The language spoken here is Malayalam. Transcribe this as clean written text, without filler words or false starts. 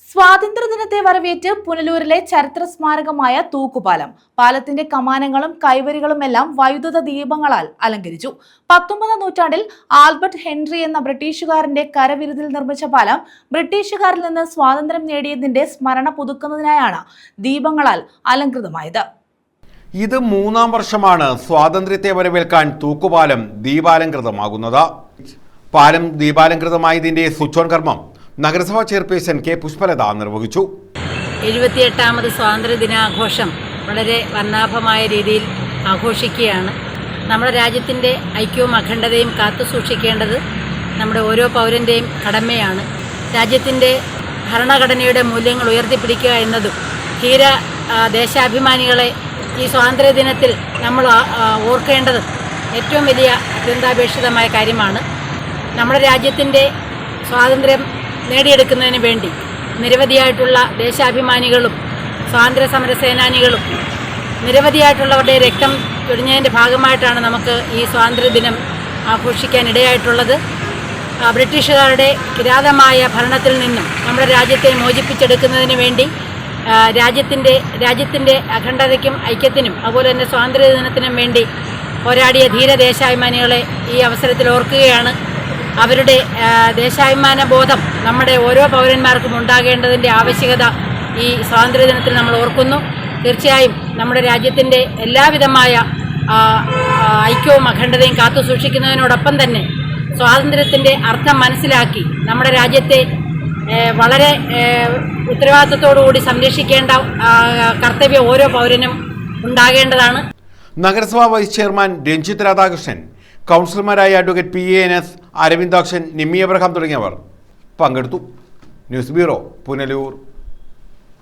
സ്വാതന്ത്ര്യദിനത്തെ വരവേറ്റ് പുനലൂരിലെ ചരിത്ര സ്മാരകമായ തൂക്കുപാലം പാലത്തിന്റെ കമാനങ്ങളും കൈവരികളുമെല്ലാം വൈദ്യുത ദീപങ്ങളാൽ അലങ്കരിച്ചു. 19ാം നൂറ്റാണ്ടിൽ ആൽബർട്ട് ഹെൻറി എന്ന ബ്രിട്ടീഷുകാരന്റെ കരവിരുതിൽ നിർമ്മിച്ച പാലം ബ്രിട്ടീഷുകാരിൽ നിന്ന് സ്വാതന്ത്ര്യം നേടിയതിന്റെ സ്മരണ പുതുക്കുന്നതിനായാണ് ദീപങ്ങളാൽ അലങ്കൃതമായത്. ഇത് 3ാം വർഷമാണ് സ്വാതന്ത്ര്യത്തെ വരവേൽക്കാൻ തൂക്കുപാലം ദീപാലങ്കൃതമാകുന്നത്. പാലം ദീപാലങ്കൃതമായതിന്റെ സ്വിച്ച് ഓൺ കർമ്മം നഗരസഭാ ചെയർപേഴ്സൺ കെ പുഷ്പലത നിർവഹിച്ചു. 78ാമത് സ്വാതന്ത്ര്യ ദിനാഘോഷം വളരെ വർണ്ണാഭമായ രീതിയിൽ ആഘോഷിക്കുകയാണ്. നമ്മുടെ രാജ്യത്തിൻ്റെ ഐക്യവും അഖണ്ഡതയും കാത്തുസൂക്ഷിക്കേണ്ടത് നമ്മുടെ ഓരോ പൗരൻ്റെയും കടമയാണ്. രാജ്യത്തിൻ്റെ ഭരണഘടനയുടെ മൂല്യങ്ങൾ ഉയർത്തിപ്പിടിക്കുക എന്നതും ധീര ദേശാഭിമാനികളെ ഈ സ്വാതന്ത്ര്യ ദിനത്തിൽ നമ്മൾ ഓർക്കേണ്ടതും ഏറ്റവും വലിയ അത്യന്താപേക്ഷിതമായ കാര്യമാണ്. നമ്മുടെ രാജ്യത്തിൻ്റെ സ്വാതന്ത്ര്യം നേടിയെടുക്കുന്നതിന് വേണ്ടി നിരവധിയായിട്ടുള്ള ദേശാഭിമാനികളും സ്വാതന്ത്ര്യ സമര സേനാനികളും നിരവധിയായിട്ടുള്ളവരുടെ രക്തം ചൊരിഞ്ഞതിൻ്റെ ഭാഗമായിട്ടാണ് നമുക്ക് ഈ സ്വാതന്ത്ര്യ ദിനം ആഘോഷിക്കാൻ ഇടയായിട്ടുള്ളത്. ബ്രിട്ടീഷുകാരുടെ കിരാതമായ ഭരണത്തിൽ നിന്നും നമ്മുടെ രാജ്യത്തെ മോചിപ്പിച്ചെടുക്കുന്നതിന് വേണ്ടി രാജ്യത്തിൻ്റെ അഖണ്ഡതയ്ക്കും ഐക്യത്തിനും അതുപോലെ തന്നെ സ്വാതന്ത്ര്യ ദിനത്തിനും വേണ്ടി പോരാടിയ ധീര ദേശാഭിമാനികളെ ഈ അവസരത്തിൽ ഓർക്കുകയാണ്. അവരുടെ ദേശാഭിമാന ബോധം നമ്മുടെ ഓരോ പൗരന്മാർക്കും ഉണ്ടാകേണ്ടതിൻ്റെ ആവശ്യകത ഈ സ്വാതന്ത്ര്യദിനത്തിൽ നമ്മൾ ഓർക്കുന്നു. തീർച്ചയായും നമ്മുടെ രാജ്യത്തിൻ്റെ എല്ലാവിധമായ ഐക്യവും അഖണ്ഡതയും കാത്തുസൂക്ഷിക്കുന്നതിനോടൊപ്പം തന്നെ സ്വാതന്ത്ര്യത്തിൻ്റെ അർത്ഥം മനസ്സിലാക്കി നമ്മുടെ രാജ്യത്തെ വളരെ ഉത്തരവാദിത്വത്തോടുകൂടി സംരക്ഷിക്കേണ്ട കർത്തവ്യം ഓരോ പൗരനും ഉണ്ടാകേണ്ടതാണ്. നഗരസഭാ വൈസ് ചെയർമാൻ രഞ്ജിത്ത് രാധാകൃഷ്ണൻ, കൗൺസിലർമാരായ advocate PANS, Aravindakshan, Nimmi Abraham തുടങ്ങിയവർ പങ്കെടുത്തു. News bureau, Punalur.